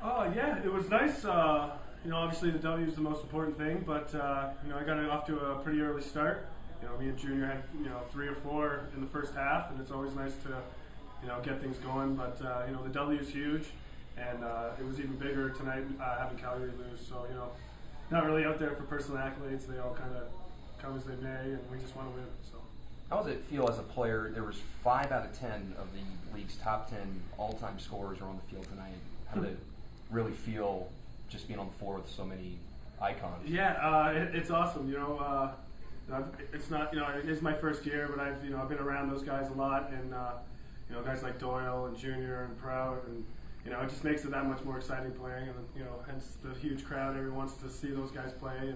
Yeah, it was nice. Obviously the W is the most important thing, but I got it off to a pretty early start. Me and Junior had 3 or 4 in the first half, and it's always nice to get things going. But the W is huge, and it was even bigger tonight having Calgary lose. So not really out there for personal accolades. They all kind of come as they may, and we just want to win. So. How does it feel as a player? There was 5 out of 10 of the league's top 10 all-time scorers are on the field tonight. How did it really feel just being on the floor with so many icons? Yeah, it's awesome. It's not it is my first year, but I've been around those guys a lot, and guys like Doyle and Junior and Prout, and it just makes it that much more exciting playing, and hence the huge crowd. Everyone wants to see those guys play,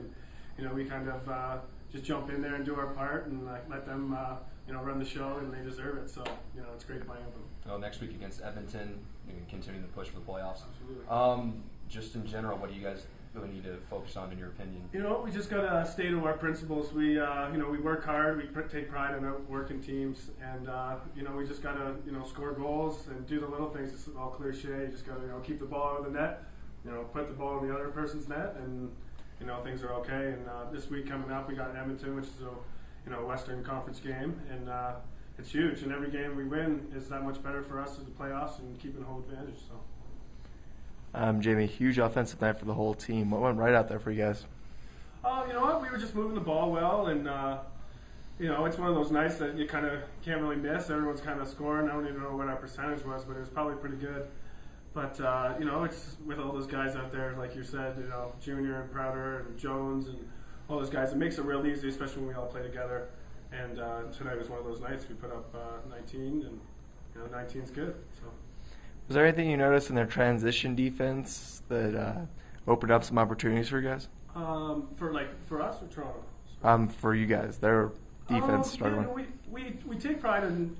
and we kind of just jump in there and do our part, and let them run the show, and they deserve it. So it's great playing with them. Well, next week against Edmonton, continuing to push for the playoffs. Absolutely. Just in general, what do you guys really need to focus on in your opinion? We just gotta stay to our principles. We we work hard. We take pride in outworking teams, and we just gotta score goals and do the little things. It's all cliche. You just gotta keep the ball out of the net. Put the ball in the other person's net, and things are okay. And this week coming up, we got Edmonton, which is a Western Conference game, and it's huge. And every game we win is that much better for us in the playoffs and keeping home advantage. So. Jamie, huge offensive night for the whole team. What went right out there for you guys? You know what? We were just moving the ball well, and it's one of those nights that you kind of can't really miss. Everyone's kind of scoring. I don't even know what our percentage was, but it was probably pretty good. But it's with all those guys out there, like you said, Junior and Prouter and Jones and all those guys. It makes it real easy, especially when we all play together. And tonight was one of those nights. We put up 19, and 19's good. So. Was there anything you noticed in their transition defense that opened up some opportunities for you guys? For us or Toronto? For you guys, their defense struggling. Yeah, we take pride in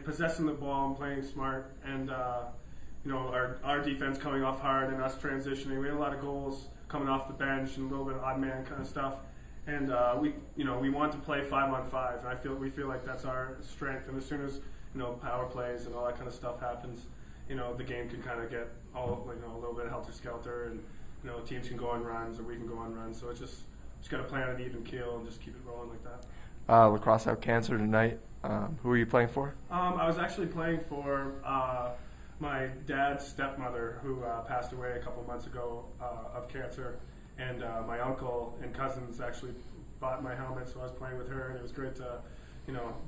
possessing the ball and playing smart, and our defense coming off hard and us transitioning. We had a lot of goals coming off the bench and a little bit of odd man kind of stuff. And we want to play 5-on-5, and we feel like that's our strength. And as soon as power plays and all that kind of stuff happens, the game can kind of get all a little bit helter skelter, and teams can go on runs or we can go on runs. So it's just got to play on an even keel and just keep it rolling like that. Lacrosse out cancer tonight. Who are you playing for? I was actually playing for my dad's stepmother, who passed away a couple months ago of cancer. And my uncle and cousins actually bought my helmet, so I was playing with her, and it was great to,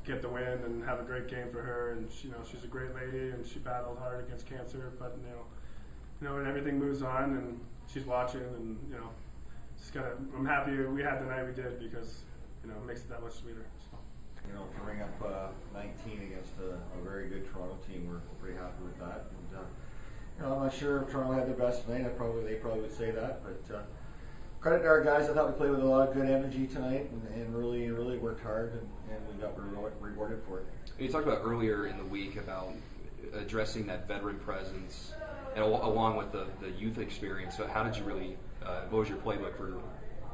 get the win and have a great game for her. And she's a great lady, and she battled hard against cancer. But and everything moves on, and she's watching, and I'm happy we had the night we did because it makes it that much sweeter. So. To ring up 19 against a very good Toronto team, we're pretty happy with that. And I'm not sure if Toronto had their best night. They probably would say that, but. Credit to our guys. I thought we played with a lot of good energy tonight and really worked hard, and we got rewarded for it. You talked about earlier in the week about addressing that veteran presence and along with the youth experience. So how did you really, what was your playbook for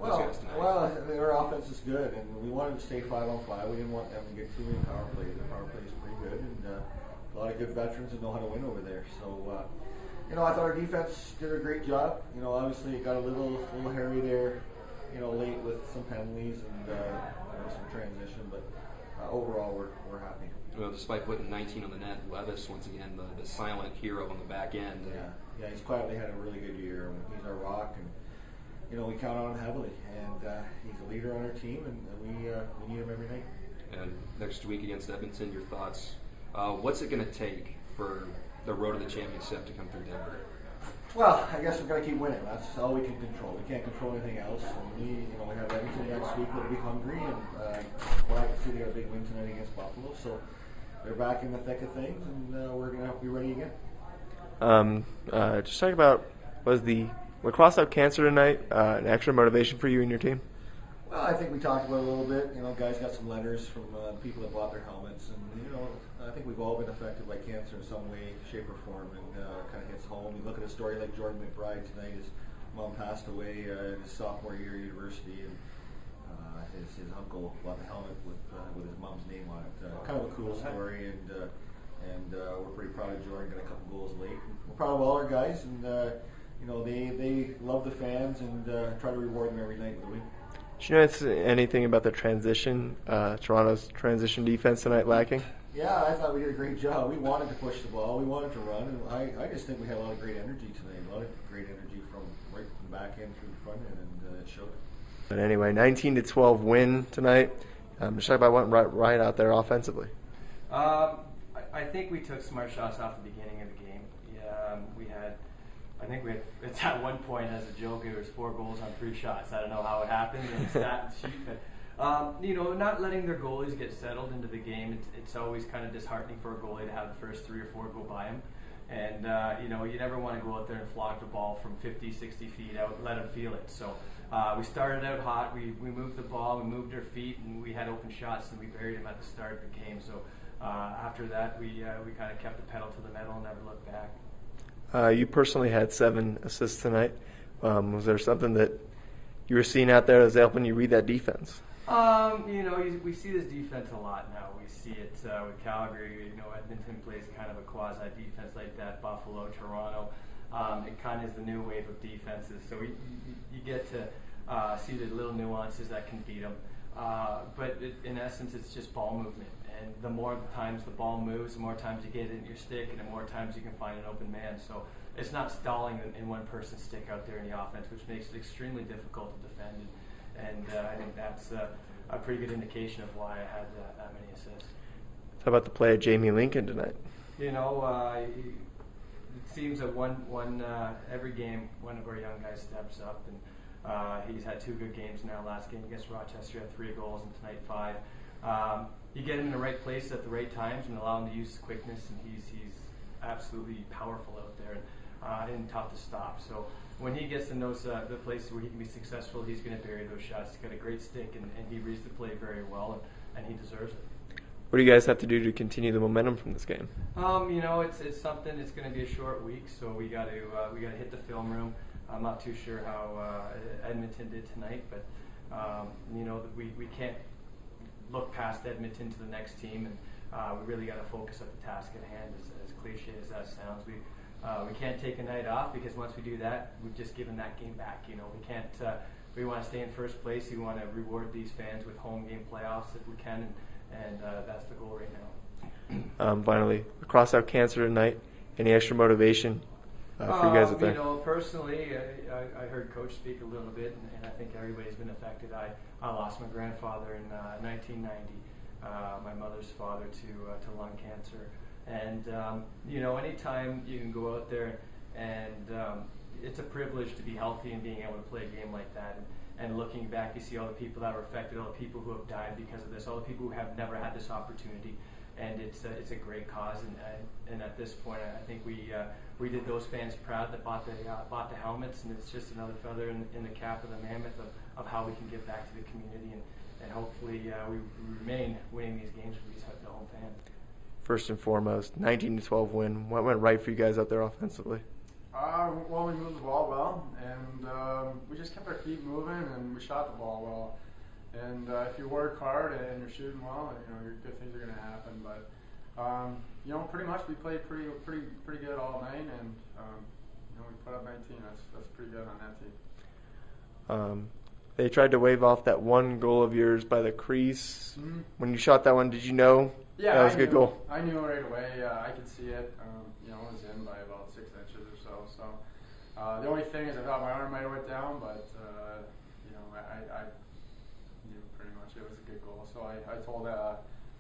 those guys tonight? Well, their offense is good, and we wanted to stay 5-on-5. We didn't want them to get too many power plays. Their power play is pretty good, and a lot of good veterans that know how to win over there. So, I thought our defense did a great job. Obviously it got a little hairy there, late with some penalties and some transition, but overall we're happy. Well, despite putting 19 on the net, Levis, once again, the silent hero on the back end. Yeah, he's quietly had a really good year. He's our rock, and we count on him heavily. And he's a leader on our team, and we need him every night. And next week against Edmonton, your thoughts? What's it going to take for the road to the championship to come through Denver? Well, I guess we've got to keep winning. That's all we can control. We can't control anything else. And we have Edmonton next week. We'll be hungry, and I can see they got a big win tonight against Buffalo. So they're back in the thick of things, and we're going to have to be ready again. Just talk about, was the lacrosse out cancer tonight an extra motivation for you and your team? Well, I think we talked about it a little bit. Guys got some letters from people that bought their helmets, and I think we've all been affected by cancer in some way, shape, or form, and kind of hits home. You look at a story like Jordan McBride tonight. His mom passed away in his sophomore year at university, and his uncle bought the helmet with his mom's name on it. Kind of a cool story, and and we're pretty proud of Jordan getting a couple goals late. We're proud of all our guys, and they love the fans and try to reward them every night with a win. Did you notice anything about the transition, Toronto's transition defense tonight lacking? Yeah, I thought we did a great job. We wanted to push the ball, we wanted to run, and I just think we had a lot of great energy tonight. A lot of great energy from right from the back end through the front end, and it showed. But anyway, 19-12 win tonight. Just talk about what went right out there offensively. I think we took smart shots off the beginning of the game. It's at one point as a joke, it was 4 goals on 3 shots. I don't know how it happened in the stat sheet, but not letting their goalies get settled into the game, it's always kind of disheartening for a goalie to have the first 3 or 4 go by him. And, you never want to go out there and flog the ball from 50, 60 feet out and let them feel it. So we started out hot, we moved the ball, we moved our feet, and we had open shots, and we buried them at the start of the game. So after that, we kind of kept the pedal to the metal and never looked back. You personally had 7 assists tonight. Was there something that you were seeing out there that was helping you read that defense? We see this defense a lot now. We see it with Calgary. Edmonton plays kind of a quasi-defense like that. Buffalo, Toronto. It kind of is the new wave of defenses. So you get to see the little nuances that can beat them. But in essence, it's just ball movement. And the more times the ball moves, the more times you get it in your stick, and the more times you can find an open man. So it's not stalling in one person's stick out there in the offense, which makes it extremely difficult to defend. And I think that's a pretty good indication of why I had that many assists. How about the play of Jamie Lincoln tonight? It seems that every game, one of our young guys steps up, and he's had 2 good games now. Last game against Rochester, he had 3 goals, and tonight 5. You get him in the right place at the right times and allow him to use his quickness, and he's absolutely powerful out there and tough to stop. So when he gets in those the places where he can be successful, he's going to bury those shots. He's got a great stick, and he reads the play very well, and he deserves it. What do you guys have to do to continue the momentum from this game? It's something. It's going to be a short week, so we got to hit the film room. I'm not too sure how Edmonton did tonight, but we can't look past Edmonton to the next team, and we really got to focus on the task at hand. As cliche as that sounds, we can't take a night off, because once we do that, we've just given that game back. We can't. We want to stay in first place. We want to reward these fans with home game playoffs if we can, and that's the goal right now. Finally, across out cancer tonight. Any extra motivation for you guys out there? Personally, I heard Coach speak a little bit, and I think everybody's been affected. I lost my grandfather in 1990, my mother's father to lung cancer. And, anytime you can go out there and it's a privilege to be healthy and being able to play a game like that. And looking back, you see all the people that were affected, all the people who have died because of this, all the people who have never had this opportunity. And it's a great cause. And at this point, I think we did those fans proud that bought the helmets, and it's just another feather in the cap of the Mammoth of how we can give back to the community, and hopefully we remain winning these games for the home fans. First and foremost, 19-12 win. What went right for you guys out there offensively? Well, we moved the ball well, and we just kept our feet moving, and we shot the ball well. And if you work hard and you're shooting well, your good things are going to happen. But pretty much we played pretty good all night, and we put up 19. That's pretty good on that team. They tried to wave off that one goal of yours by the crease. Mm-hmm. When you shot that one, did you know that was a good goal? I knew right away. I could see it. It was in by about 6 inches or so. So the only thing is I thought my arm might have went down, but I knew pretty much it was a good goal. So I told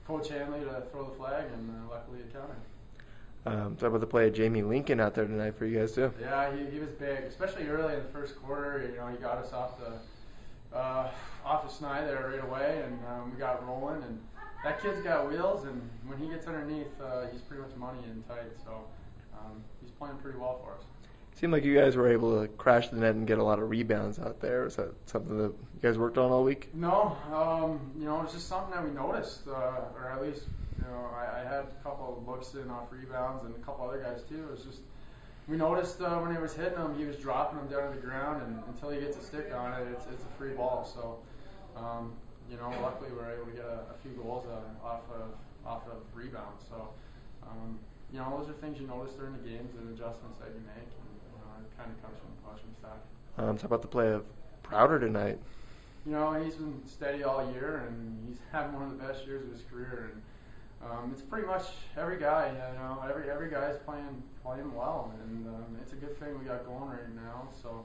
Coach Hanley to throw the flag, and luckily it counted. Talk about the play of Jamie Lincoln out there tonight for you guys too. Yeah, he was big, especially early in the first quarter. He got us off the snide there right away, and we got rolling. And that kid's got wheels, and when he gets underneath, he's pretty much money in tight. So he's playing pretty well for us. Seemed like you guys were able to crash the net and get a lot of rebounds out there. Was that something that you guys worked on all week? No, it's just something that we noticed, or at least I had a couple of looks in off rebounds, and a couple other guys too. It was just we noticed when he was hitting them, he was dropping them down to the ground, and until he gets a stick on it, it's a free ball. So luckily we were able to get a few goals off of rebounds. So those are things you notice during the games and adjustments that you make, and it kind of comes from the coaching staff. Talk about the play of Prouter tonight. He's been steady all year, and he's having one of the best years of his career. And it's pretty much every guy. Every guy's playing well, and it's a good thing we got going right now. So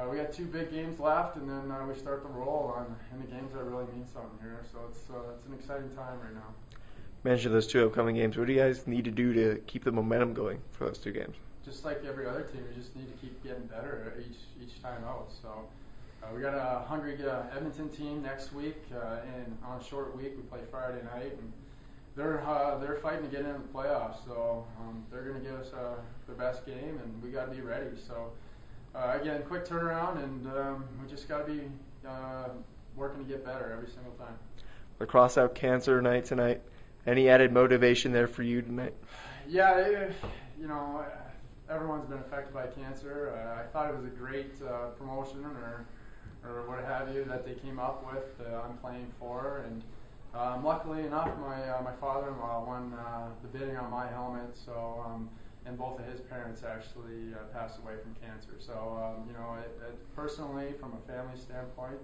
we got 2 big games left, and then we start the roll in the games that really mean something here. So it's an exciting time right now. Mention those 2 upcoming games. What do you guys need to do to keep the momentum going for those 2 games? Just like every other team, we just need to keep getting better each time out. So we got a hungry Edmonton team next week, and on a short week we play Friday night, and they're fighting to get into the playoffs. So they're going to give us the best game, and we got to be ready. So again, quick turnaround, and we just got to be working to get better every single time. Lacrosse Out Cancer night tonight. Any added motivation there for you tonight? Yeah, everyone's been affected by cancer. I thought it was a great promotion or what have you that they came up with. I'm playing for, and luckily enough, my father-in-law won the bidding on my helmet. So, and both of his parents actually passed away from cancer. So, personally, from a family standpoint,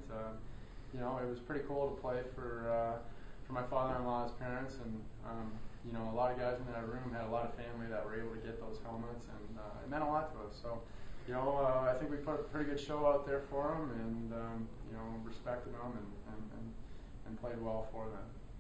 it was pretty cool to play for my father-in-law's parents, and a lot of guys in that room had a lot of family that were able to get those helmets, and it meant a lot to us. So, I think we put a pretty good show out there for them, and respected them and played well for them.